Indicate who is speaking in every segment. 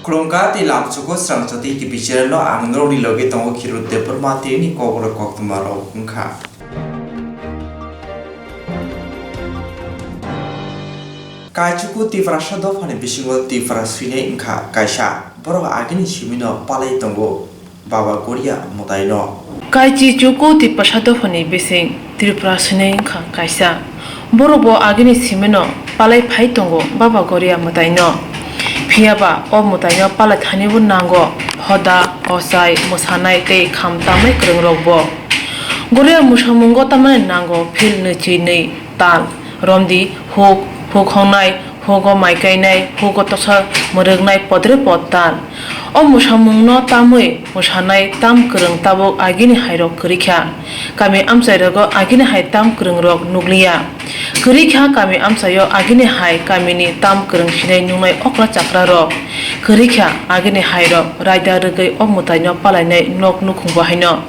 Speaker 1: Krongka ti lam suko srang chati ti bichara lo angro ni loge tongo khiru de permati ni kobro kok tumaro kungkha. Kaichuku ti frasha do phane bisingo ti frasine ingkha kaisa boro agini simino palai tongo baba korea modaino.
Speaker 2: Kaichuku ti pasado phane bising tripurasine ingkha kaisa boro bo agini simino palai phai tongo baba korea modaino. Phiaba o modaino palai thani bun nango hoda osai musanai te kham tamai krung rogbo. Korea musamungo tamai nango phil nechi nei tal romdi hok hongnai hogo maikai hogo tosa morognai podre podtan o musamungno tamui musanai tam krung tabok agini hairok krikha kami amsairogo agini hai tam krung rok nukliya krikha kami amsayo agini hai kamini tam krung sinai nungai okla chakra rok krikha agini hairok raida rogai o mutaino palainai nok nukhungbo haino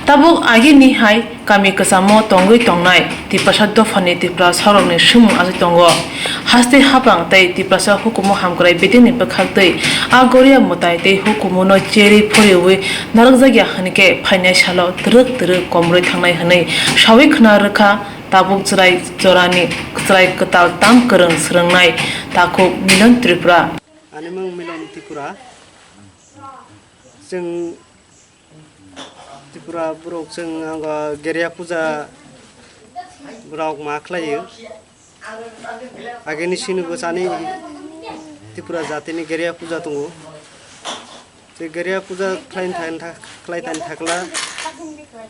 Speaker 2: tabuk agini hai kami kesamo tonggui tongnai tipasado fani tipra sarokni sumung asi tongo haste hapang tai tipasa hukumu hamkrai bedini bekhaktai agoria mutai tai hukumu no cheri phoriwi narakjagya hanike financial truk komroi thangnai hanai sawi khna rakha tabuk chrai jorani chrai katal tam kereng srengnai takuk milan tripura
Speaker 3: animang milan tripura जों Tripura book जों आंगा गेरिया पूजा book मा खालायो आगेनि सिनुबो सानि त्रिपुरा जातिनि गेरिया पूजा दङ बे गेरिया पूजा खालायनो थाखला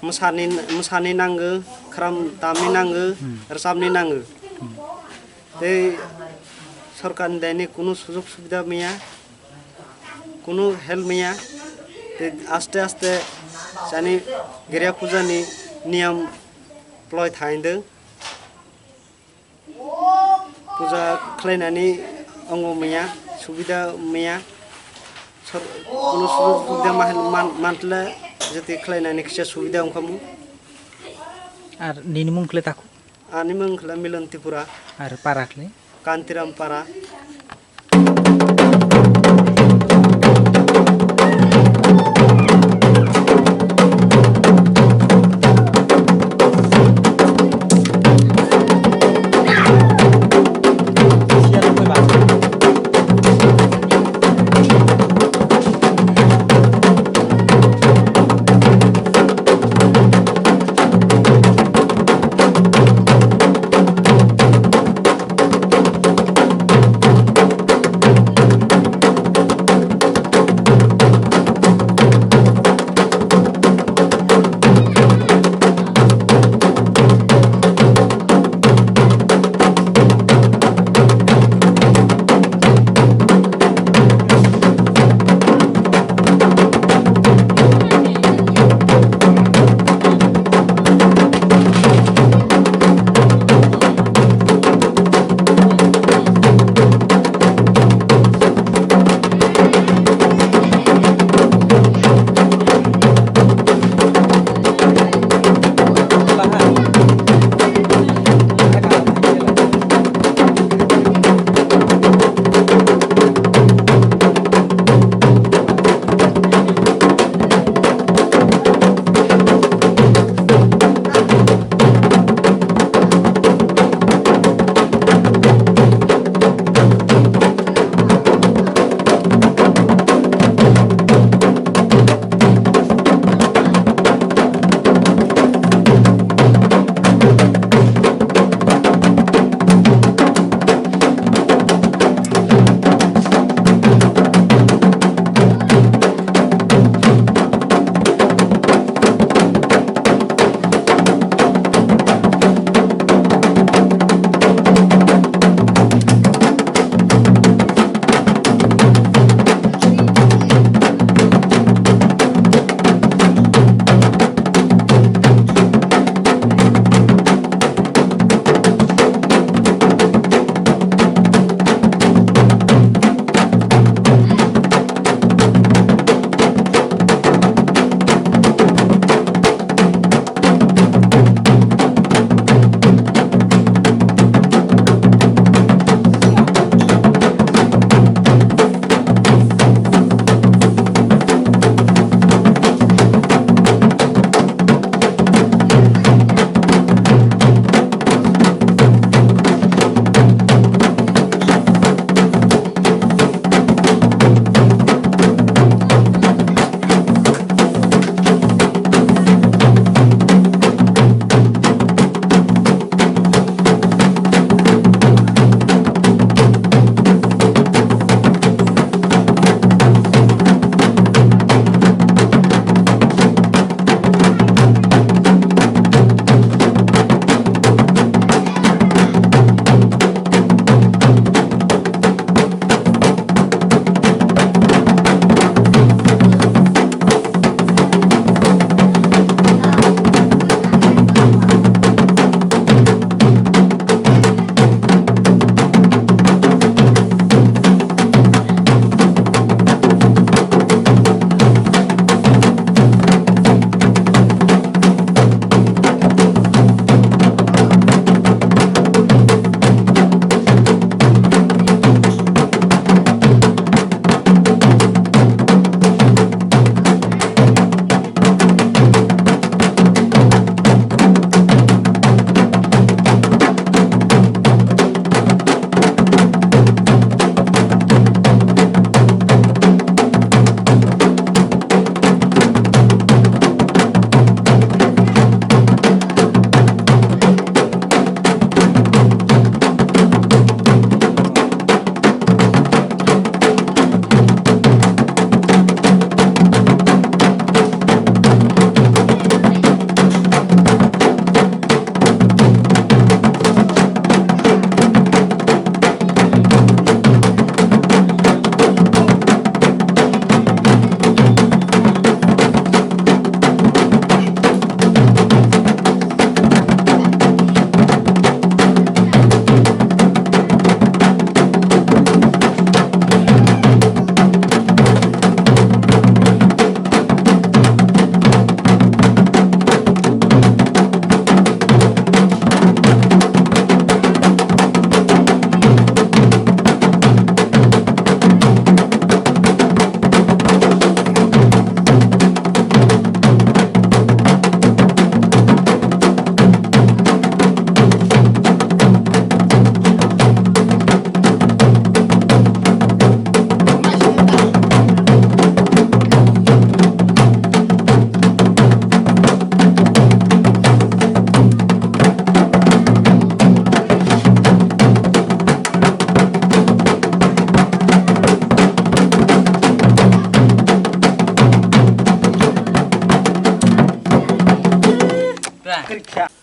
Speaker 3: मोसानि नांगो खाराम दामनि नांगो रोजाबनि नांगो बे सरकारनि दायनि कुनु सुजुग सुबिदा मैया कुनु हेल्प मैया आस्ते आस्ते जानि गेरिया पूजानि नियम प्लय थाइन्दो पूजा खालायनानै अंगो मैया सुबिदा मैया कुनु सुबिदा मानतला जति खालायनानै किसा सुबिदा ओंखामु
Speaker 4: आर निनि मुंखले ताकु
Speaker 3: आनि मुंखला मिलन त्रिपुरा
Speaker 4: आर पाराखले
Speaker 3: कान्तिराम पारा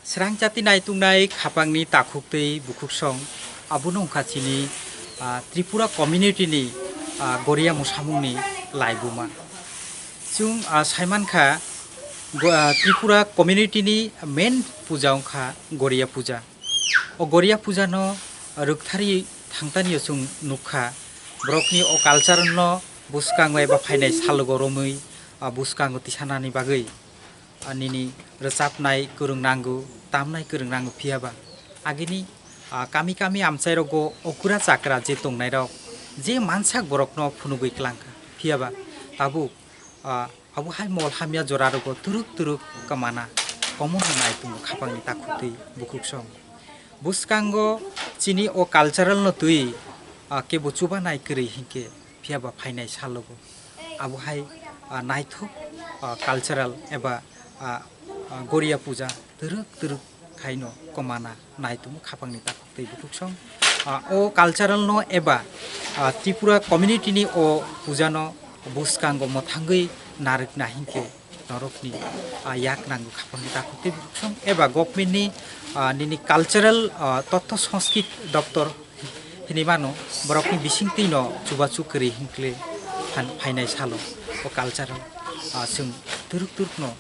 Speaker 4: Serang jati nai tungnai khapangni takhuktai bukuksong abono khachini Tripura community ni Goria musamungni laibuma. Chung Saiman kha Tripura community ni main puja ongkha Goria puja. O Goria puja no rukthari thangtani chung nukha brokni o culture no buskang eba phainai salgoromui buskang tisanani bagai. Nini resapnai kurung nanggu tamnai kurung nanggu phiaba agini kami amchai rogo okura chakra je tongnai rok je mansak borokno phunugui klangka phiaba tabu abu hai mol hamya jora rogo turuk kamana common nai tung khapangni takhutui bukuksong buskango chini o cultural no tui ke buchuba nai kri hinke phiaba phainai salogo abu hai naithok cultural eba Goria puja turuk kaino komana naitum khapangni takhutei bukuksong o cultural no eba Tripura community ni o puja no buskango mothangui narik na hinke norokni yak nangu khapangni takhutei bukuksong eba government ni nini cultural totto sanskrit doctor hinimano borokni bisingti no chubachu kri hinkle phainai salo o cultural sung turuk no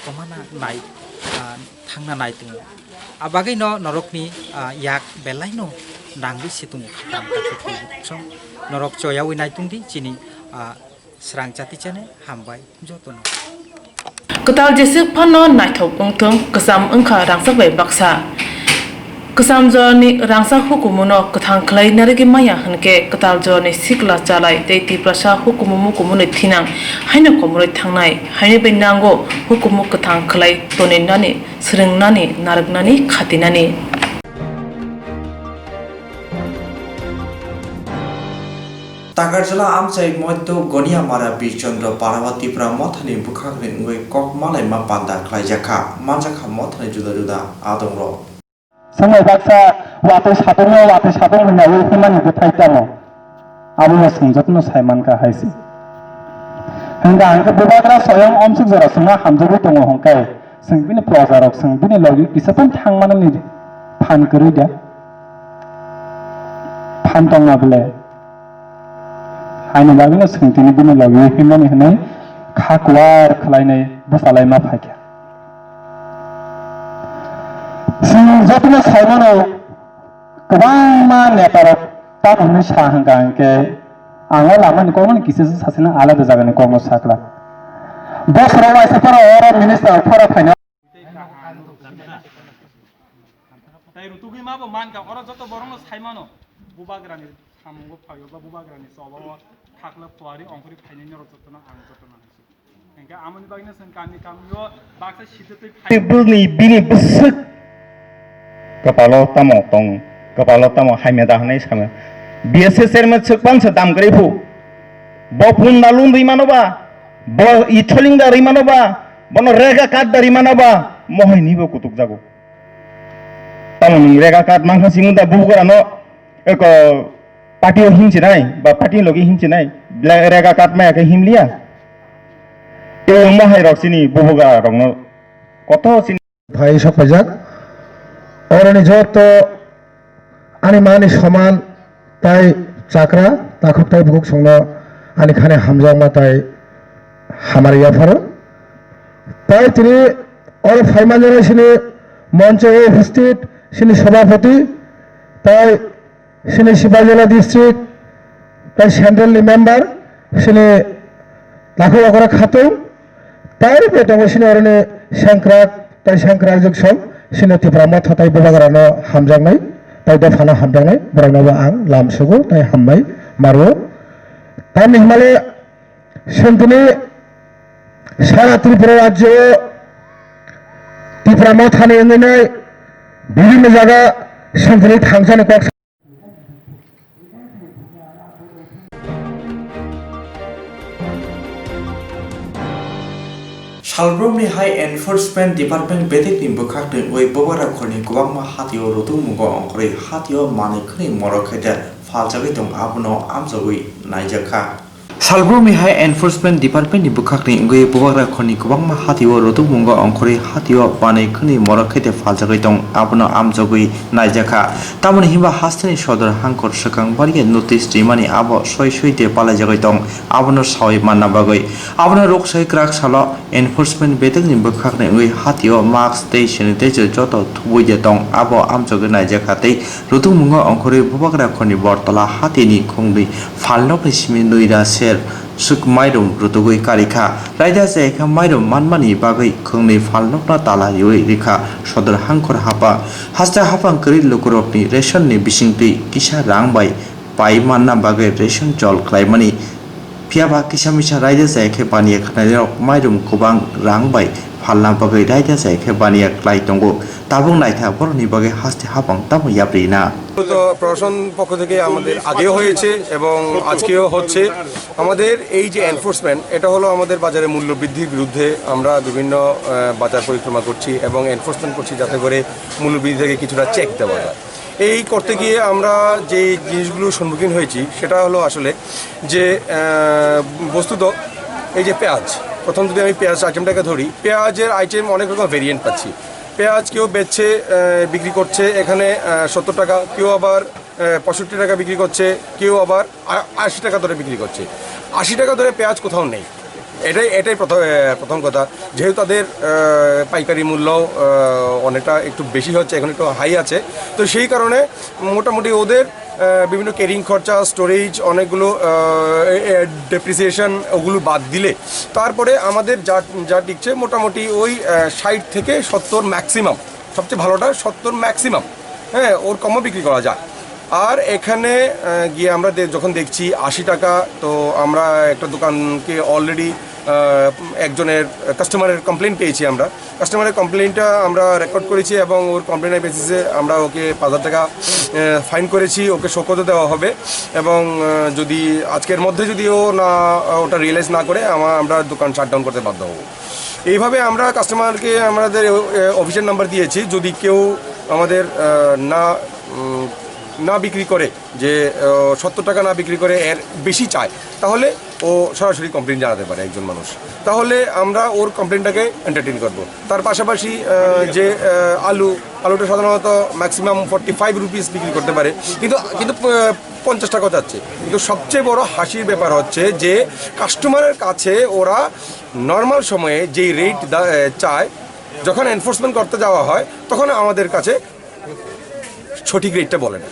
Speaker 4: komana nai thangna nai tung abagai no norokni yak belai no nangbi situng khapang song norok choyawi nai tung di chini srang chati chane hambai jotono
Speaker 2: Ketal jesik pano naithok ungtung kesam engkha rangsak bai baksa kesam joni rangsa hukumuno kethang khlai narigi maya hanke ketal joni sikla chalai teiti prasa hukumumu kumuni thinang haino komroi thangnai haino bai nango hukumu kethang khlai toninani sringnani naragnani khatinani
Speaker 1: Tagarjala amchai moito gonia mara bichondro parawati pramothani bukhakni ngoi kok malai ma panda khlaijakha manjakha mothani juda adongro
Speaker 5: Sampai baksa waktu satu menawi human itu taitamo, abu sengjat no Saiman ka haisi. Hingga angka beberapa soyang omsuk zara semua hamjabu tongo hongkai, sengbini pelazarok sengbini logi bisa pun thang mana ni pan kerja, pan tong nabule. Haino bagi no sengbini bini logi human ini kakuar kelainai busalai ma pakai. Jatuhnya Saiman kebang mana para tamu sahangkan ke anggal lama ni korban kisah sasina ala bezagan ni korban sakla. Bos rawa separa orang minister para finance.
Speaker 6: তাই ঋতুগি মাবো মানকা ওরা যত বরং সাইমানো বুবাগ্রানি সামঙ্গ ফাইও বা বুবাগ্রানি সবাও থাকলে পোয়ারি অঙ্কুরি ফাইনানি রতনা আং যতনা এঙ্কা আমনি বাগিনা Sen কামিও Baksa সিদ্ধতে
Speaker 5: Bini bini besek kepala tamo haimya dah nai sama. Biasa sermet sekpan sedam keribu. Bopun nalun dari mana ba? Bo itoling dari mana ba? Bono rega kat dari mana ba? Mohon ini bo kutuk jago. Tamo ni rega kat mangsa singuda buku ano eko parti himci nai, ba parti logi himci nai. Rega kat maya ke himlia. Yo mohai rok sini buku rok no koto sini.
Speaker 7: Bhai sapajak. Orang ini joto ani mani saman tai cakra takut tai bukuk songno ani khane hamjang ma tai hamar ya faro tai tini orang Saiman jane sini মঞ্চে উপস্থিত sini সভাপতি tai sini Sibajala district tai central member sini lakho akora khatung tai betong sini orane sangkrak tai sangkrak joksom sini Tripura tai bubagrano hamjangnai tai dafana hamjangnai borangnawa ang lamsugo tai hammai maro tai himale sentini সারা ত্রিপুরা রাজ্য Tripura thani enginai বিভিন্ন জায়গা সন্তনি থাংসানি cock
Speaker 1: Shalbromni High Enforcement Department betik ni bukhakni oi bobara khorni kubangma hatio rotu mugo ongkri hatio mani khni morokhede faljagai tong abuno amjagui naijakha Salbrumi High Enforcement Department ni bukakni ngui bubagra khoni kubangma hatiwo rotu mungo ongkhori hatiwo panai khuni morakhete faljagai tong abono amjogui naijaka tamoni himba hastani sodor hangkor sakang bariye notice dimani abo soi-soite palaijagai tong abono sawi manna bagoi abono roksai krak salo enforcement betel ni bukakni ngui hatiwo mask tei sanitizer joto thubuide tong abo amjogui naijaka tei rotu mungo ongkhori bubagra khoni bortola hatini khongdui falnok ni simi nuira suk mairum rutugui karika raida jaika mairum manmani bagai khongni falnokna tala yoi rikha sodor hangkor hapa hasta hapang kri lokorokni ration ni bisingti kisa rangbai pai manna bagai ration jol klaimani phiaba kisamisa raida jaike baniya khnai mairum kubang rangbai falna bagai raida jaike baniya klai tongo tabung naitha borni bagai haste hapang tamu yabrina
Speaker 8: তো প্রশাসন পক্ষ থেকে আমাদের আগেও হয়েছে এবং আজকেও হচ্ছে আমাদের এই যে এনফোর্সমেন্ট এটা হলো আমাদের বাজারে মূল্য বৃদ্ধির বিরুদ্ধে আমরা বিভিন্ন বাজার পরিক্রমা করছি এবং এনফোর্সমেন্ট করছি যাতে করে মূল্য বৃদ্ধি থেকে কিছুটা চেক দেওয়া যায় এই করতে গিয়ে আমরা যে জিনিসগুলো সম্মুখীন হয়েছি সেটা হলো আসলে যে বস্তুত এই যে পেঁয়াজ প্রথম যদি আমি পেঁয়াজ আইটেমটাকে ধরি পেঁয়াজের আইটেম অনেক রকম ভেরিয়েন্ট পাচ্ছি পেঁয়াজ কেউ বেচছে বিক্রি করছে এখানে 70 টাকা কেউ আবার 65 টাকা বিক্রি করছে কেউ আবার 80 টাকা ধরে বিক্রি করছে 80 টাকা ধরে পেঁয়াজ কোথাও নেই এটাই প্রথম কথা যেহেতু তাদের পাইকারি মূল্য অনেকটা একটু বেশি হচ্ছে এখন একটু হাই আছে তো সেই কারণে মোটামুটি ওদের বিভিন্ন ক্যারিং খরচা স্টোরেজ অনেকগুলো ডেপ্রিসিয়েশন ওগুলো বাদ দিলে তারপরে আমাদের যা টিকছে মোটামুটি ওই 60 থেকে 70 ম্যাক্সিমাম সবচেয়ে ভালোটা 70 ম্যাক্সিমাম হ্যাঁ ওর কমও বিক্রি করা যায় আর এখানে গিয়ে আমরা যখন দেখছি 80 টাকা তো আমরা একটা দোকানকে অলরেডি একজনের কাস্টমারের কমপ্লেন পেয়েছি আমরা কাস্টমারের কমপ্লেনটা আমরা রেকর্ড করেছি এবং ওর কমপ্লেনের বেসিসে আমরা ওকে 5000 টাকা ফাইন করেছি ওকে শোকজও দেওয়া হবে এবং যদি আজকের মধ্যে যদি ও না ওটা রিয়েলাইজ না করে আমরা দোকান শাটডাউন করতে বাধ্য হব এইভাবে আমরা কাস্টমারকে আমাদের অফিসের নাম্বার দিয়েছি যদি কেউ আমাদের না বিক্রি করে যে 70 টাকা না বিক্রি করে এর বেশি চায় তাহলে ও সরাসরি কমপ্লেন জানাতে পারে একজন মানুষ তাহলে আমরা ওর কমপ্লেনটাকে এন্টারটেইন করব তার পাশাপাশি যে আলুটা সাধারণত ম্যাক্সিমাম 45 রুপিস বিক্রি করতে পারে কিন্তু 50 টাকা যাচ্ছে কিন্তু সবচেয়ে বড় হাসির ব্যাপার হচ্ছে যে কাস্টমারের কাছে ওরা নর্মাল সময়ে যেই রেট চায় যখন এনফোর্সমেন্ট করতে যাওয়া হয় তখন আমাদের কাছে সঠিক রেটটা বলে না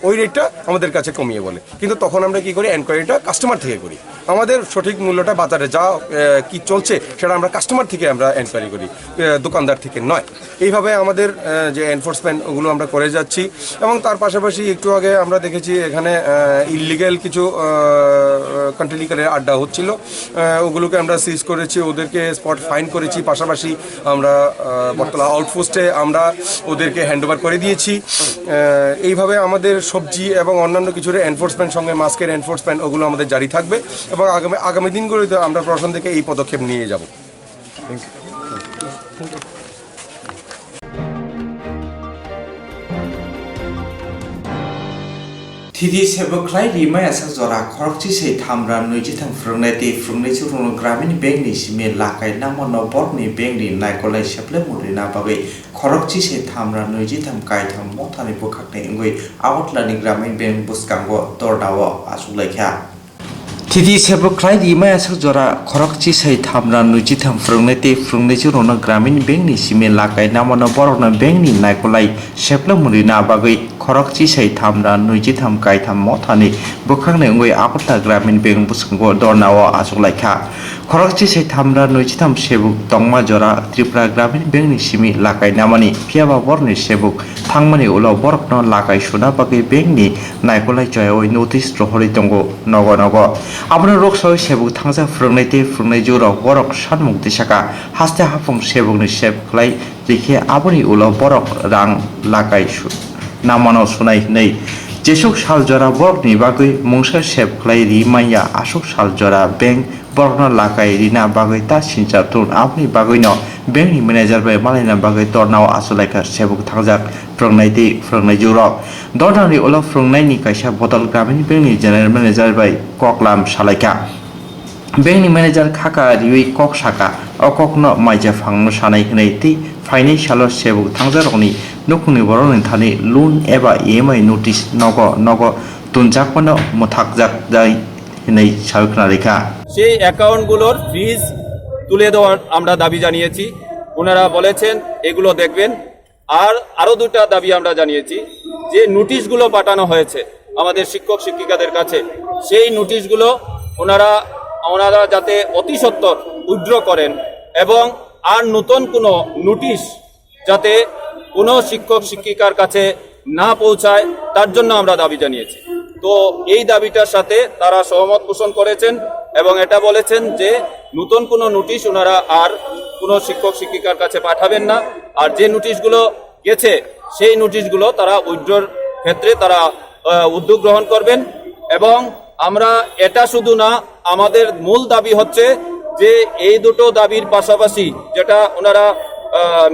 Speaker 8: ওই রেটটা আমাদের কাছে কমিয়ে বলে কিন্তু তখন আমরা কি করি এনকোয়ারিটা কাস্টমার থেকে করি আমাদের সঠিক মূল্যটা বাজারে যা কি চলছে সেটা আমরা কাস্টমার থেকে আমরা এনকোয়ারি করি দোকানদার থেকে নয় এইভাবে আমাদের যে এনফোর্সমেন্ট ওগুলো আমরা করে যাচ্ছি এবং তার পাশাপাশি একটু আগে আমরা দেখেছি এখানে ইললিগ্যাল কিছু কন্টিনিকালের আড্ডা হচ্ছিল ওগুলোকে আমরা সিজ করেছি ওদেরকে স্পট ফাইন করেছি পাশাপাশি আমরা বটতলা আউটপোস্টে আমরা ওদেরকে হ্যান্ডওভার করে দিয়েছি এইভাবে আমাদের সবজি এবং অন্যান্য কিছুর এনফোর্সমেন্ট সঙ্গে মাস্কের এনফোর্সমেন্ট ওগুলো আমাদের জারি থাকবে এবং আগামী দিনগুলোতে আমরা প্রশাসন থেকে এই পদক্ষেপ নিয়ে যাব
Speaker 1: Thidi sebo klai lima asak zora khorokchi sei thamra nuiji thang frungneti frungnei churung gramin bank ni sime lakai namo no bor ni bank ni naikolai seple murina bagai khorokchi sei thamra nuiji tham kai tham mothani bukhakne ngoi awatlani gramin bank buskango tordawo asulai kha Thidi sebo klai lima asak zora khorokchi sei thamra nuiji tham frungneti frungnei churung gramin bank ni sime lakai namo no bor na bank ni naikolai seple murina bagai khorokchi sei thamra nuiji tham kai tham mothani bukhakne ngoi awatta gramin bank buskango dornawo asulai kha khorokchi sei thamra nuiji tham sebuk tongma jora Tripura gramin bank ni simi lakai namani phiaba borni sebuk thangmani ulo borokno lakai suna bagai bank ni naikolai joyoi notice rohori tongo nogo abro roksoi sebuk thangja frungnei juro borok sanmuk disaka haste hapung sebuk ni seb khlai rikhe aboni ulo borok rang lakai namano sunai nei jesuk saljora borok ni bagui mungsa seb khlai ri maya asuk saljora bank borokno lakai rina bagui ta sincha tun apni bagui no bank ni manager bai malaina bagui tornao asulaika sebuk thangjak frungnei juro dornani ulo frungnei ni kaisa botol gramin bank ni general manager bai koklam salaika बेंकनि manager खाका रिउइ कक साका अककनो माइजा फांनो सानाय होनाय ति financial सेबुक थांजारनि नुकुनि बर'नि थानि loan एबा EMI notice नग तुनजाकनो मुथाकजाक जाय होनाय सावखना रेखा
Speaker 9: সেই অ্যাকাউন্টগুলোর ফিজ তুলে দেওয়ার আমরা দাবি জানিয়েছি। ওনারা বলেছেন এগুলো দেখবেন। আর আরো দুটো দাবি আমরা জানিয়েছি যে নোটিশগুলো পাঠানো হয়েছে আমাদের শিক্ষক শিক্ষিকাদের কাছে, সেই নোটিশগুলো ওনারা যাতে অতি সত্বর উইথড্র করেন এবং আর নতুন কোনো নোটিশ যাতে কোনো শিক্ষক শিক্ষিকার কাছে না পৌঁছায় তার জন্য আমরা দাবি জানিয়েছি। তো এই দাবিটার সাথে তারা সহমত পোষণ করেছেন এবং এটা বলেছেন যে নতুন কোনো নোটিশ ওনারা আর কোনো শিক্ষক শিক্ষিকার কাছে পাঠাবেন না। আর যে নোটিশগুলো গেছে সেই নোটিশগুলো তারা উইথড্রর ক্ষেত্রে তারা উদ্যোগ গ্রহণ করবেন। এবং আমরা এটা শুধু না, আমাদের মূল দাবি হচ্ছে যে এই দুটো দাবির পাশাপাশি যেটা ওনারা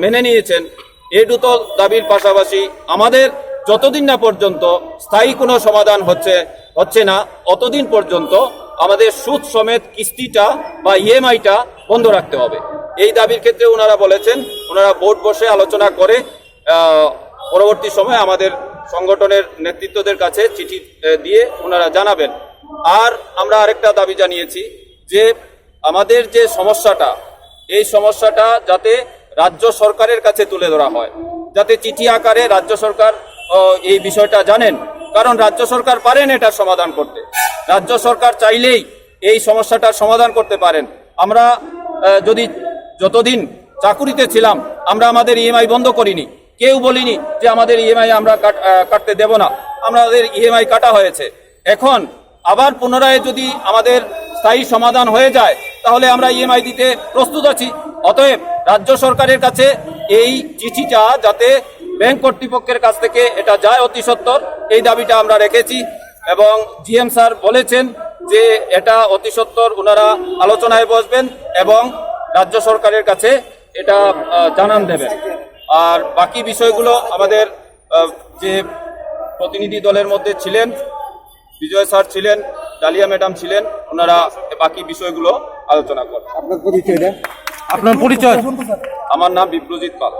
Speaker 9: মেনে নিয়েছেন, এই দুটো দাবির পাশাপাশি আমাদের যতদিন না পর্যন্ত স্থায়ী কোনো সমাধান হচ্ছে না অতদিন পর্যন্ত আমাদের সুদ সমেত কিস্তিটা বা EMIটা বন্ধ রাখতে হবে। এই দাবির ক্ষেত্রে ওনারা বলেছেন ওনারা বোর্ড বসে আলোচনা করে পরবর্তী সময়ে আমাদের সংগঠনের নেতৃত্বদের কাছে চিঠি দিয়ে ওনারা জানাবেন। আর আমরা আরেকটা দাবি জানিয়েছি যে আমাদের যে সমস্যাটা, এই সমস্যাটা যাতে রাজ্য সরকারের কাছে তুলে ধরা হয়, যাতে চিঠি আকারে রাজ্য সরকার এই বিষয়টা জানেন, কারণ রাজ্য সরকার পারেন এটা সমাধান করতে। রাজ্য সরকার চাইলেই এই সমস্যাটার সমাধান করতে পারেন। আমরা যতদিন চাকুরিতে ছিলাম আমরা আমাদের EMI বন্ধ করিনি, কেউ বলিনি যে আমাদের EMI আমরা কাটতে দেব না, আমাদের EMI কাটা হয়েছে। এখন আবার পুনরায় যদি আমাদের স্থায়ী সমাধান হয়ে যায় তাহলে আমরা EMI দিতে প্রস্তুত আছি। অতএব রাজ্য সরকারের কাছে এই চিঠিটা যাতে ব্যাংক কর্তৃপক্ষের কাছ থেকে এটা যায় অতি সত্বর, এই দাবিটা আমরা রেখেছি। এবং GM স্যার বলেছেন যে এটা অতি সত্বর ওনারা আলোচনায় বসবেন এবং রাজ্য সরকারের কাছে এটা জানান দেবেন। আর বাকি বিষয়গুলো আমাদের যে প্রতিনিধি দলের মধ্যে ছিলেন, বিজয় স্যার ছিলেন, ডালিয়া ম্যাডাম ছিলেন, ওনারা বাকি বিষয়গুলো আলোচনা করবেন।
Speaker 4: আপনার পরিচয়?
Speaker 9: আমার নাম বিপ্লজিৎ পাল।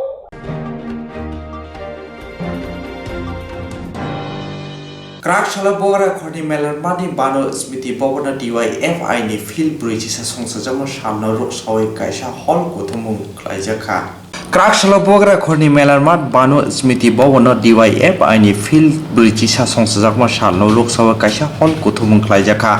Speaker 1: क्राकशाला बोगरा खनि मेलर मानि बानो स्मृति बबना DYFI नि फिल्ड ब्रिज सा संसजमा सामना रोक सावै कायसा हल कोथमु खलाइजाखा क्राकशाला बोगरा खनि मेलर मात बानो स्मृति बबना DYFI नि फिल्ड ब्रिज सा संसजमा सामना रोक सावै कायसा हल कोथमु खलाइजाखा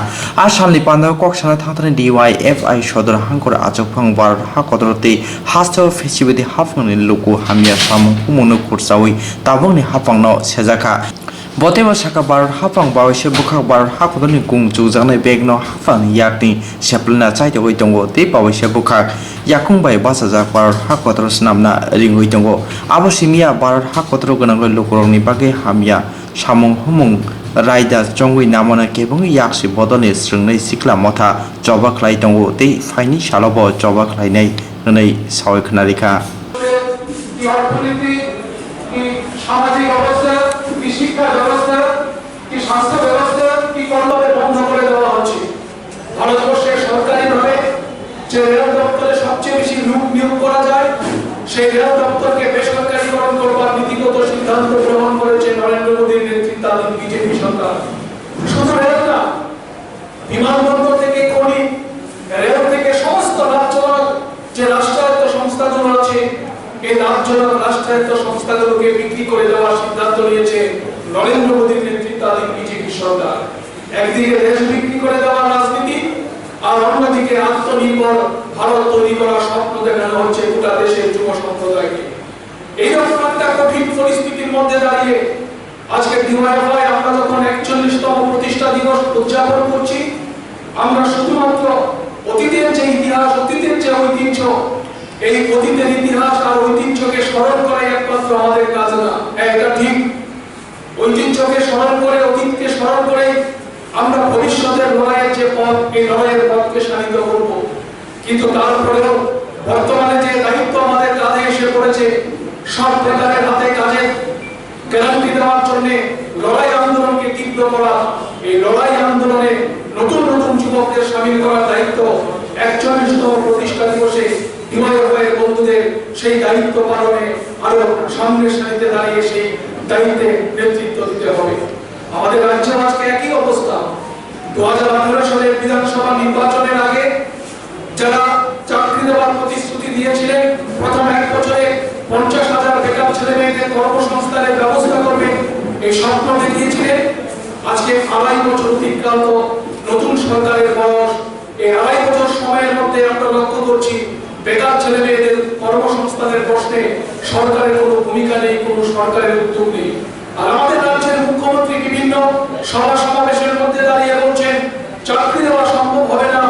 Speaker 1: आसालनि पानो कक्साना थांथानि DYFI सदर हांकर आजफां बार हाकदरते हास्टो फेसिबिलिटी हाफंनि लोको हामिया सामु हुमनो खरसावै ताबंनि हाफांनो सेजाखा बतेबा साका भारत हाफां बावैसो बुखाक भारत हाखदनि गुं जुजानाय बेगनो हाफां याकनि सेप्लना चाइते होय दंगो ते बावैसो बुखाक याकुंबाय बासाजाक भारत हाखदर नामना रिं होय दंगो आबसिमिया भारत हाखदर गोनां लोकरंनि बागे हामिया सामुं हुमुं रायदा चंगुइ नामना केबुं याक्सि बदने स्रंनै सिक्ला मथा जबा खलाय दंगो ते फाइनि सालबो जबा खलायनाय होनै सावै खनारिखा
Speaker 10: সামাজিক অবস্থা, কি শিক্ষা ব্যবস্থা, কি স্বাস্থ্য ব্যবস্থা, কি কর্মকে বন্ধ করে দেওয়া হচ্ছে। ভারতবর্ষের সরকারিভাবে যে রেল দপ্তরে সবচেয়ে বেশি লোক নিয়োগ করা যায় সেই রেল দপ্তরকে বেসরকারীকরণ করবার নীতিগত সিদ্ধান্ত গ্রহণ করেছে নরেন্দ্র মোদীর নেতৃত্বাধীন বিজেপি সরকার। শুধু রেল না, বিমানবন্দর থেকে খনি, রেল থেকে সমস্ত রাজ্যজনক যে রাষ্ট্রায়ত্ত সংস্থাগুলো আছে এই রাজ্যজনক রাষ্ট্রায়ত্ত সংস্থাগুলোকে বিক্রি করে দেওয়ার সিদ্ধান্ত নিয়েছে নরেন্দ্র মোদীর নেতৃত্বাধীন বিজেপি সরকার। একদিকে দেশ বিক্রি করে দেওয়ার রাজনীতি আর অন্যদিকে আত্মনির্ভর ভারত তৈরি করার স্বপ্ন দেখানো হচ্ছে গোটা দেশের যুব সম্প্রদায়কে। এইরকম একটা কঠিন পরিস্থিতির মধ্যে দাঁড়িয়ে আজকে DYFI আমরা যখন 41তম প্রতিষ্ঠা দিবস উদযাপন করছি, আমরা শুধুমাত্র অতীতের যে ইতিহাস, অতীতের যে ঐতিহ্য, এই অতীতের ইতিহাস আর ঐতিহ্যকে স্মরণ করাই একমাত্র আমাদের কাজ না। এটা ঠিক, ঐতিহ্যকে স্মরণ করে, অতীতকে স্মরণ করে আমরা ভবিষ্যতের লড়াইয়ের যে পথ, এই লড়াইয়ের পথকে শানিত করব। কিন্তু তারপরেও বর্তমানে যে দায়িত্ব আমাদের কাঁধে এসে পড়েছে, সব নেতাদের হাতে কাজে গ্যারান্টি দেওয়ার জন্য লড়াই আন্দোলনকে তীব্র করা, এই লড়াই আন্দোলনে নতুন নতুন যুবকদের সামিল করার দায়িত্ব 41তম প্রতিষ্ঠা দিবসে ডিওয়াইএফআই এর বন্ধুদের সেই দায়িত্ব পালনে আরো সামনের সারিতে দাঁড়িয়ে সেই দায়িত্বে নেতৃত্ব দিতে হবে। আমাদের রাজ্যে আজকে একই অবস্থা। 2018 সালের বিধানসভা নির্বাচনের আগে যারা চাকরি দেওয়ার প্রতিশ্রুতি দিয়েছিলেন, প্রথম 1 বছরে 50,000 বেকার ছেলে মেয়েদের কর্মসংস্থানের ব্যবস্থা করবেন, এই স্বপ্ন দেখিয়েছিলেন। আজকে 2.5 বছর অতিক্রান্ত, নতুন সরকারের বয়স। এই 2.5 বছর সময়ের মধ্যে আমরা লক্ষ্য করছি বেকার ছেলে মেয়েদের কর্মসংস্থানের প্রশ্নে সরকারের কোনো ভূমিকা নেই, কোনো সরকারের উদ্যোগ নেই। আর আমাদের রাজ্যের মুখ্যমন্ত্রী বিভিন্ন সভা সমাবেশের মধ্যে দাঁড়িয়ে বলছেন চাকরি দেওয়া সম্ভব হবে না,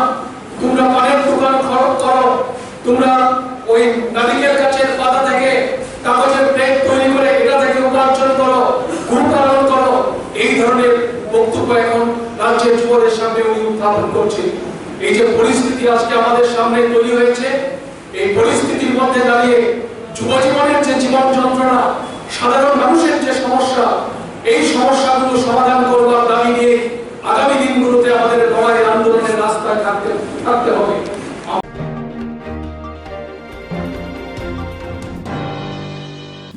Speaker 10: তোমরা পানের দোকান খরচ করো, তোমরা ওই নারিকেল গাছের পাতা থেকে কাগজের প্লেট তৈরি করে এটা থেকে উপার্জন করো, গরু পালন করো। এই ধরনের বক্তব্য এখন রাজ্যের যুবদের সামনে উনি উত্থাপন করছেন। এই যে পরিস্থিতি আজকে আমাদের সামনে তৈরি হয়েছে, এই পরিস্থিতির মধ্যে দাঁড়িয়ে যুব জীবনের যে জীবন যন্ত্রণা, সাধারণ মানুষের যে সমস্যা, এই সমস্যাগুলো সমাধান করবার দাবি নিয়ে আগামী দিনগুলোতে আমাদের লড়াই আন্দোলনের রাস্তায় থাকতে হবে।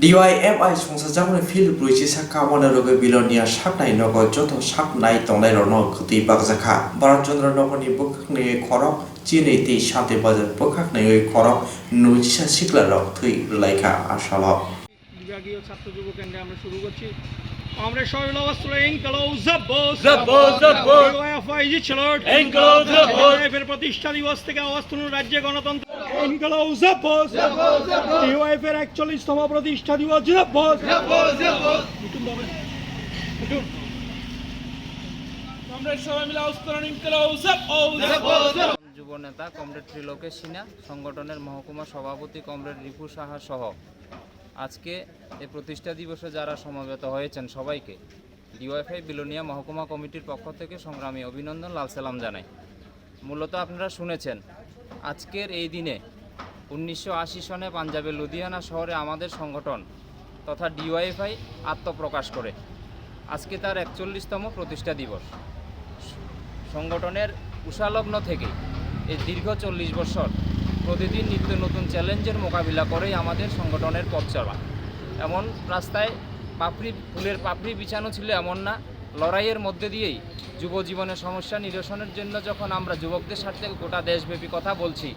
Speaker 1: DYFI সংসাজামনি ফিল ব্রুইচি সাকা ওয়ানারোগে বিলনিয়া সাকনাই নগ যত সাকনাই তংনাই রন খতি বাগজাখা ভারতচন্দ্র নগরনি বখাকনি খরক চিনি তি শান্তি বাজার বখাকনি খরক নুচিসা সিকলা রক থুই লাইখা আশাল
Speaker 6: বিভাগীয় ছাত্র যুব কেন্দ্রে আমরা শুরু করছি। আমরা সবাই অবস্থা এর প্রতিষ্ঠা দিবস থেকে অবস্থান রাজ্যে গণতন্ত্র এর 41তম প্রতিষ্ঠা দিবস। আমরা সবাই মিলে
Speaker 11: যুব নেতা কমরেড ত্রিলোকেশ সিনহা, সংগঠনের মহকুমা সভাপতি কমরেড রিপু সাহা সহ আজকে এই প্রতিষ্ঠা দিবসে যারা সমবেত হয়েছেন সবাইকে ডিওয়াইএফআই বিলোনিয়া মহকুমা কমিটির পক্ষ থেকে সংগ্রামী অভিনন্দন, লাল সালাম জানাই। মূলত আপনারা শুনেছেন আজকের এই দিনে 1980 সনে পাঞ্জাবের লুধিয়ানা শহরে আমাদের সংগঠন তথা ডিওয়াইএফআই আত্মপ্রকাশ করে। আজকে তার 41তম প্রতিষ্ঠা দিবস। সংগঠনের উষালগ্ন থেকে এই দীর্ঘ 40 বছর প্রতিদিন নিত্য নতুন চ্যালেঞ্জের মোকাবিলা করেই আমাদের সংগঠনের পথ চলা। এমন রাস্তায় ফুলের পাপড়ি বিছানো ছিল এমন না, লড়াইয়ের মধ্যে দিয়েই যুব জীবনের সমস্যা নিরসনের জন্য যখন আমরা যুবকদের স্বার্থে গোটা দেশব্যাপী কথা বলছি,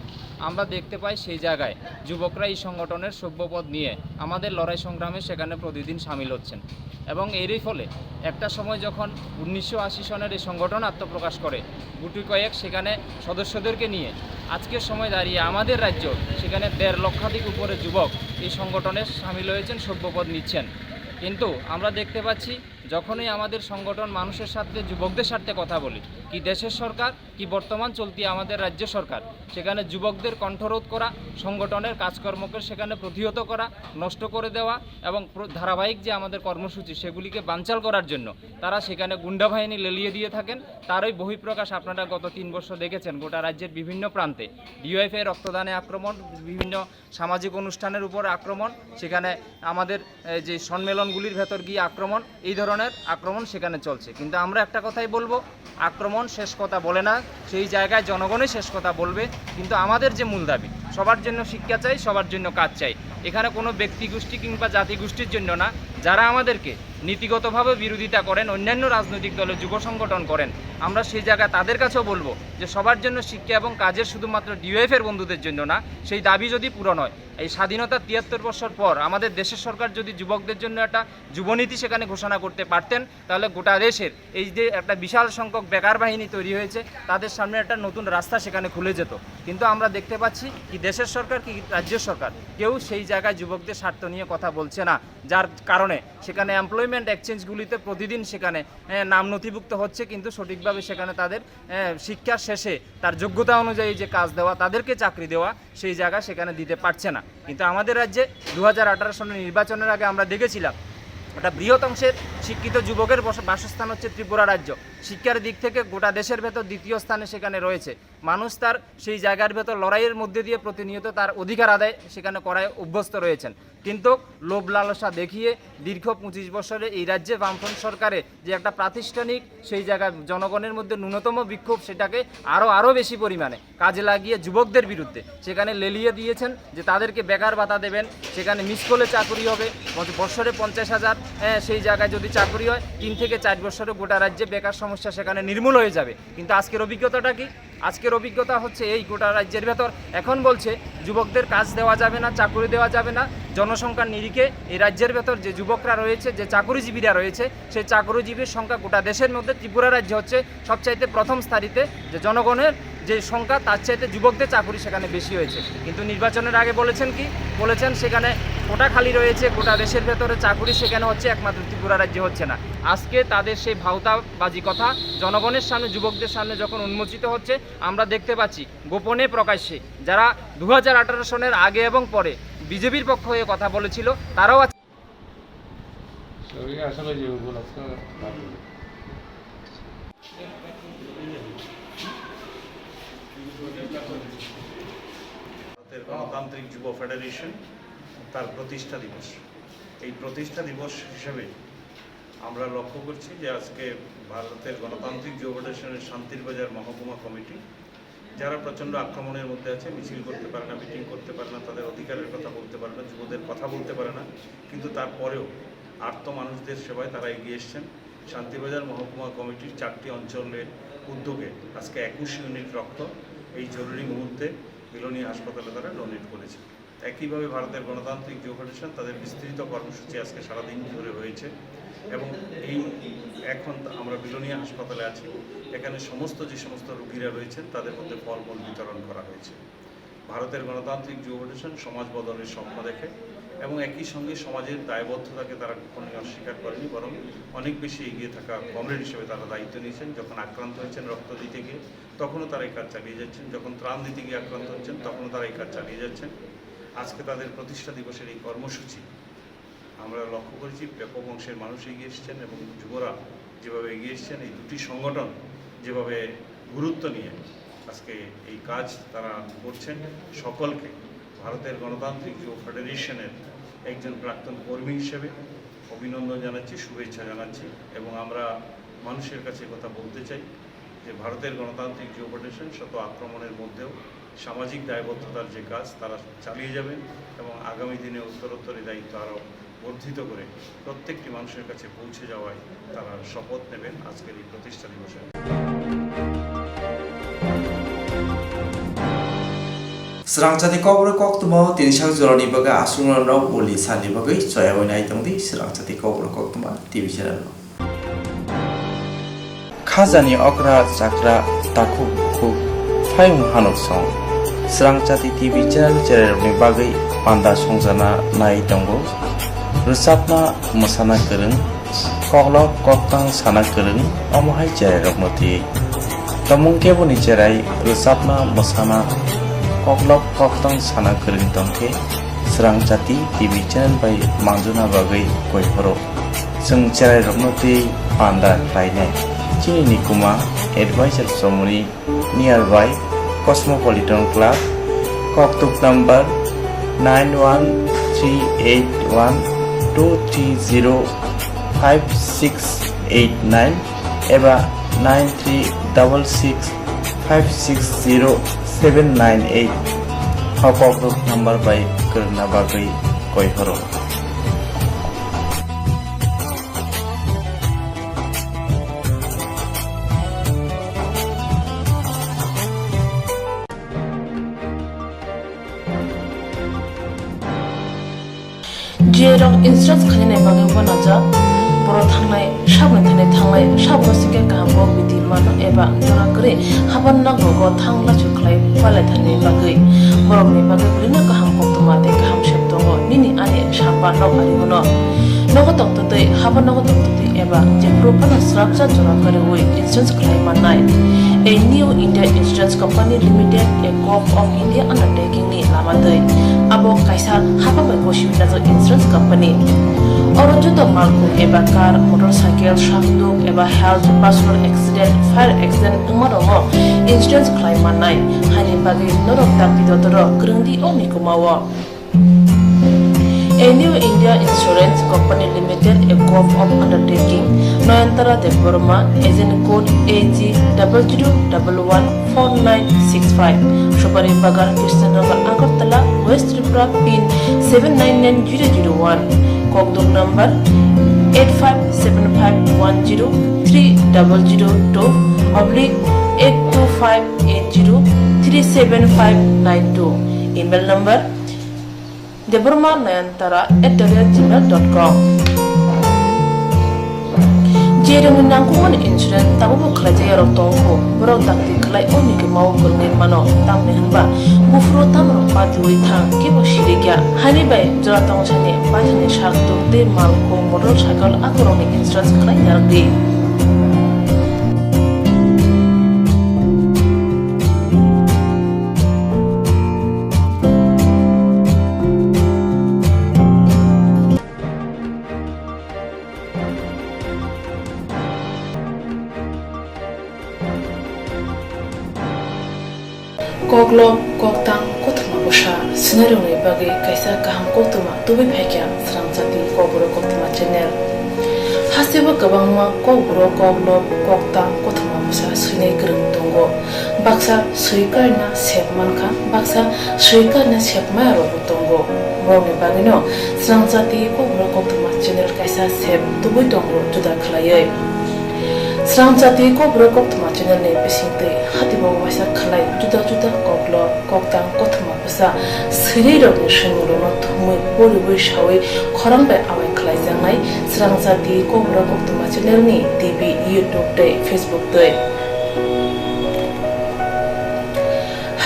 Speaker 11: আমরা দেখতে পাই সেই জায়গায় যুবকরা এই সংগঠনের সভ্যপদ নিয়ে আমাদের লড়াই সংগ্রামে সেখানে প্রতিদিন সামিল হচ্ছেন। এবং এরই ফলে একটা সময় যখন 1980 সনের এই সংগঠন আত্মপ্রকাশ করে, গুটি কয়েক সেখানে সদস্যদেরকে নিয়ে আজকের সময় দাঁড়িয়ে আমাদের রাজ্য সেখানে 1.5 লক্ষাধিক উপরে যুবক এই সংগঠনে সামিল হয়েছেন, সভ্যপদ নিচ্ছেন। কিন্তু আমরা দেখতে পাচ্ছি যখনই আমাদের সংগঠন মানুষের সাথে যুবকদের স্বার্থে কথা বলি, কি দেশের সরকার কি বর্তমান চলতি আমাদের রাজ্য সরকার, সেখানে যুবকদের কণ্ঠরোধ করা, সংগঠনের কাজকর্মকে সেখানে প্রতিহত করা, নষ্ট করে দেওয়া এবং ধারাবাহিক যে আমাদের কর্মসূচি সেগুলিকে বানচাল করার জন্য তারা সেখানে গুন্ডা বাহিনী লেলিয়ে দিয়ে থাকেন। তারই বহিঃপ্রকাশ আপনারা গত 3 বছর দেখেছেন গোটা রাজ্যের বিভিন্ন প্রান্তে ডিওয়াইএফআই রক্তদানে আক্রমণ, বিভিন্ন সামাজিক অনুষ্ঠানের উপর আক্রমণ, সেখানে আমাদের যে সম্মেলনগুলির ভেতর গিয়ে আক্রমণ, এই ধরনের আক্রমণ সেখানে চলছে। কিন্তু আমরা একটা কথাই বলবো, আক্রমণ শেষ কথা বলে না, সেই জায়গায় জনগণই শেষ কথা বলবে। কিন্তু আমাদের যে মূল দাবি, সবার জন্য শিক্ষা চাই, সবার জন্য কাজ চাই। এখানে কোনো ব্যক্তি গোষ্ঠী কিংবা জাতিগোষ্ঠীর জন্য না। যারা আমাদেরকে নীতিগতভাবে বিরোধিতা করেন, অন্যান্য রাজনৈতিক দলে যুব সংগঠন করেন, আমরা সেই জায়গায় তাদের কাছেও বলবো যে সবার জন্য শিক্ষা এবং কাজের শুধুমাত্র ডিওএফের বন্ধুদের জন্য না। সেই দাবি যদি পূরণ হয়, এই স্বাধীনতার 73 বছর পর আমাদের দেশের সরকার যদি যুবকদের জন্য একটা যুবনীতি সেখানে ঘোষণা করতে পারতেন, তাহলে গোটা দেশের এই যে একটা বিশাল সংখ্যক বেকার বাহিনী তৈরি হয়েছে তাদের সামনে একটা নতুন রাস্তা সেখানে খুলে যেত। কিন্তু আমরা দেখতে পাচ্ছি কি দেশের সরকার কি রাজ্য সরকার কেউ সেই জায়গায় যুবকদের স্বার্থ নিয়ে কথা বলছে না, যার কারণে সেখানে এমপ্লয়মেন্ট এক্সচেঞ্জগুলিতে প্রতিদিন সেখানে নাম নথিভুক্ত হচ্ছে, কিন্তু সঠিকভাবে সেখানে তাদের শিক্ষার শেষে তার যোগ্যতা অনুযায়ী যে কাজ দেওয়া, তাদেরকে চাকরি দেওয়া, সেই জায়গা সেখানে দিতে পারছে না। কিন্তু আমাদের রাজ্যে 2018 সনের নির্বাচনের আগে আমরা দেখেছিলাম একটা বৃহৎ অংশের শিক্ষিত যুবকের বাসস্থান হচ্ছে ত্রিপুরা রাজ্য। শিক্ষার দিক থেকে গোটা দেশের ভেতর দ্বিতীয় স্থানে সেখানে রয়েছে। মানুষ তার সেই জায়গার ভেতর লড়াইয়ের মধ্যে দিয়ে প্রতিনিয়ত তার অধিকার আদায় সেখানে করায় অভ্যস্ত রয়েছেন। কিন্তু লোভ লালসা দেখিয়ে দীর্ঘ 25 বছরে এই রাজ্যে বামফ্রন্ট সরকারে যে একটা প্রাতিষ্ঠানিক সেই জায়গায় জনগণের মধ্যে ন্যূনতম বিক্ষোভ সেটাকে আরও বেশি পরিমাণে কাজে লাগিয়ে যুবকদের বিরুদ্ধে সেখানে লেলিয়ে দিয়েছেন যে তাদেরকে বেকার ভাতা দেবেন, সেখানে মিস করলে চাকরি হবে, বছরে 50,000 সেই জায়গায় যদি চাকরি হয় 3 থেকে 4 বছরে গোটা রাজ্যে বেকার সমস্যা সেখানে নির্মূল হয়ে যাবে। কিন্তু আজকের অভিজ্ঞতাটা কি? আজকের অভিজ্ঞতা হচ্ছে এই গোটা রাজ্যের ভেতর এখন বলছে যুবকদের কাজ দেওয়া যাবে না, চাকরি দেওয়া যাবে না। জনসংখ্যার নিরিখে এই রাজ্যের ভেতর যে যুবকরা রয়েছে, যে চাকরিজীবীরা রয়েছে, সেই চাকরিজীবীর সংখ্যা গোটা দেশের মধ্যে ত্রিপুরা রাজ্য হচ্ছে সবচাইতে প্রথম সারিতে, যে জনগণের যে সংখ্যা তার চাইতে যুবকদের চাকরি সেখানে বেশি হয়েছে। কিন্তু নির্বাচনের আগে বলেছেন কি? বলেছেন সেখানে কোটা খালি রয়েছে, গোটা দেশের ভেতরে চাকরি সেখানে হচ্ছে, একমাত্র ত্রিপুরা রাজ্যে হচ্ছে না। আজকে তাদের সেই ভাওতাবাজি কথা জনগণের সামনে, যুবকদের সামনে যখন উন্মোচিত হচ্ছে, আমরা দেখতে পাচ্ছি গোপনে প্রকাশ্যে যারা 2018 সনের আগে এবং পরে বিজেপির পক্ষ হয়ে কথা বলেছিল তারাও
Speaker 1: ভারতের গণতান্ত্রিক যুব ফেডারেশন তার প্রতিষ্ঠা দিবস, এই প্রতিষ্ঠা দিবস হিসেবে আমরা লক্ষ্য করছি যে আজকে ভারতের গণতান্ত্রিক যুব ফেডারেশনের শান্তির বাজার মহকুমা কমিটি, যারা প্রচণ্ড আক্রমণের মধ্যে আছে, মিছিল করতে পারে না, মিটিং করতে পারে না, তাদের অধিকারের কথা বলতে পারে না, যুবদের কথা বলতে পারে না, কিন্তু তারপরেও আর্ত মানুষদের সেবায় তারা এগিয়ে এসছেন। শান্তিবাজার মহকুমা কমিটির 4টি অঞ্চলের উদ্যোগে আজকে 21 ইউনিট রক্ত এই জরুরি মুহূর্তে বিলোনিয়া হাসপাতালে তারা ডোনেট করেছে। একইভাবে ভারতের গণতান্ত্রিক যুব ফেডারেশন তাদের বিস্তৃত কর্মসূচি আজকে সারাদিন ধরে হয়েছে এবং এখন আমরা বিলোনিয়া হাসপাতালে আছি। এখানে যে সমস্ত রোগীরা রয়েছেন তাদের মধ্যে ফলমূল বিতরণ করা হয়েছে। ভারতের গণতান্ত্রিক যুব ফেডারেশন সমাজ বদলের স্বপ্ন দেখে এবং একই সঙ্গে সমাজের দায়বদ্ধতাকে তারা কখনোই অস্বীকার করেনি, বরং অনেক বেশি এগিয়ে থাকা কমরেড হিসেবে তারা দায়িত্ব নিয়েছেন। যখন আক্রান্ত হয়েছেন রক্ত দিতে গিয়ে তখনও তারা এই কাজ চালিয়ে যাচ্ছেন, যখন ত্রাণ দিতে গিয়ে আক্রান্ত হচ্ছেন তখনও তারা এই কাজ চালিয়ে যাচ্ছেন। আজকে তাদের প্রতিষ্ঠা দিবসের এই কর্মসূচি আমরা লক্ষ্য করেছি ব্যাপক অংশের মানুষ এগিয়ে এসছেন এবং যুবরা যেভাবে এগিয়ে এসছেন, এই দুটি সংগঠন যেভাবে গুরুত্ব নিয়ে আজকে এই কাজ তারা করছেন, সকলকে ভারতের গণতান্ত্রিক যুব ফেডারেশনের একজন প্রাক্তন কর্মী হিসেবে অভিনন্দন জানাচ্ছি, শুভেচ্ছা জানাচ্ছি এবং আমরা মানুষের কাছে কথা বলতে চাই যে ভারতের গণতান্ত্রিক যুব ফেডারেশন শত আক্রমণের মধ্যেও সামাজিক দায়বদ্ধতার যে কাজ তারা চালিয়ে যাবেন এবং আগামী দিনে উত্তরোত্তর এই দায়িত্ব আরও বর্ধিত করে প্রত্যেকটি মানুষের কাছে পৌঁছে যাওয়ায় তারা শপথ নেবেন আজকের এই প্রতিষ্ঠা দিবসে। Serangcati kobra koktuma tinsang joroni baga asungna no boli sani bagai soya winai tongdi serangcati kobra koktuma TV channel. Khazani okra chakra takhu khu phayung hanok song serangcati TV channel ni bagai panda songjana nai tongo rusapna masana kereng koklok koktang sana kereng omohai channel rokmoti tamung keboni cherai rusapna masana koklok koktang sana kering tongke serangcati TV channel by mangjuna bagai koihoro sung cherai rokmoti panda klaine chini nikuma advisor somoni nearby Cosmopolitan Club koktuk number 91381230569 eba 9366560798 hokok number by Kerna Bagai Koihoro.
Speaker 2: Jerong instruct khaline bagai banaja boro thangnai sabon thangnai sabon sike kambo bidi mano eba dona kre haban na gogo thangla chuklai pale thane bagai borok ni bagai brina kaham koktuma te kaham shebtongo nini ane sapa no ari mono nogo tongtoi haba nogo tongtoi eba je propana srapsa jora kare oi insurance claim manai a new India Insurance Company Limited a co-op of India undertaking ni lamadoi abo kaisa haba bai boshi na insurance company Orojo to malku eba car motorcycle shakduk eba health personal accident fire accident umaromo insurance claim manai hani bagi norok takti dotoro grungdi oni kumawa A new India Insurance Company Limited, a co-op of undertaking, Noyantara de Burma, agent code AG00114965, Shubari Bagar, Krishnagar, Agartala, West Tripura, pin 799001, Kogduk number 8575103000/82580375592, email number deburmanayantara@gmail.com Jerung nangkuman insurance tabu kerja rotongko berau takti kelai oni ke mau kerja mano tam nehanba bufro tam rompat lui thang kibo shirikya hani bai jora tong chane pajane shakto te malko motorcycle akoroni insurance kelai yardi Koglom koktang kotma busha scenario ni bagi kaisa kaham kotma tubi phekya srangchati kobro kotma channel hasiba kabangma kobro koglom koktang kotma busha sine grung tongo baksa suikarna sepmanka baksa suikarna sepma ro tongo mone bagino srangchati kobro kotma channel kaisa sep tubi tongo juda khlaye Srangchati kobro koktma channel ne pisingte hatibo wasa khalai juda juda koklo koktang kotma busa siriro ni shinguro no thumui pori boi shawe khorang bai awai khalai jangai srangchati kobro koktma channel ni TV YouTube te Facebook te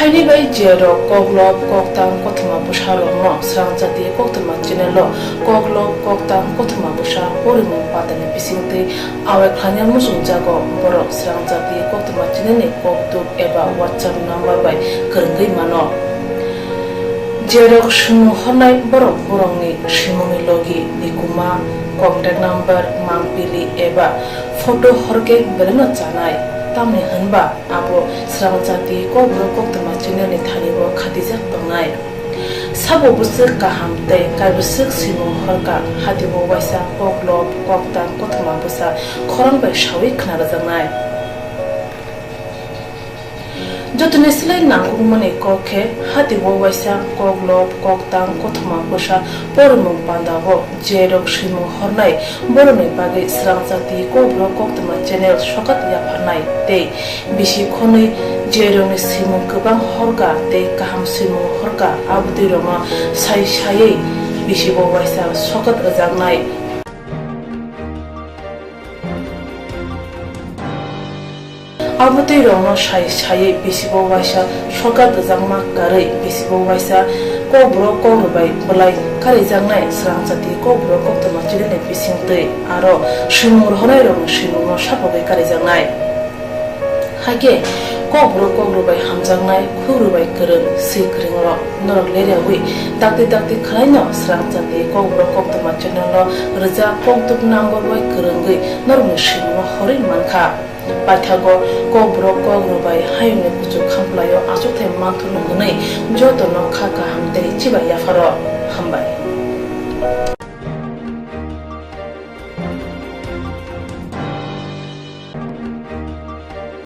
Speaker 2: Haini bai jero koglo koktang kotma busa lo no srangchati koktma channel lo koglo koktang kotma busa pori mo patane pisingte awai khanyam musung jago borok srangchati koktma channel ni koktuk eba WhatsApp number bai kerenggai mano jerok shunu honai borok borongni shimoni logi nikuma contact number mangpili eba photo horke bereno chanai tamni hanba abo srangchati kobro koktma channel ni thanibo khatijak pangai sabo busuk kaham te kaibusuk simu horka hatibo waisa koklob koktang kotma busa khorang bai shawi khna janai jotune silai nangku mane kokhe hatibo waisa koklob koktang kotma busa pormung pandabo jerok simu hornai borone bage srangchati kobro koktma channel sokat ya phanai te bisi khonai jerone simu kubang horka te kaham simu horka abdi roma sai sai bisi bo waisa sokat ajangnai abdi roma sai sai bisi bo waisa sokat ajangma karai bisi bo waisa kobro kobai bolai kari jangnai srangchati kobro koktma channel bisingte aro shimur honai roma shimur sapogai kari jangnai hage kobro bai hamjangnai khuru bai kereng sikringro norok lerewi takti takti khlaino srangchati kobro koktma channel lo reja koktuk number bai kerengai norok shimur horin mankha Pathago kobro bai hayne kuchu khamplayo asukthai manthunu hnei joto no khaka hamte chiba yafaro hambai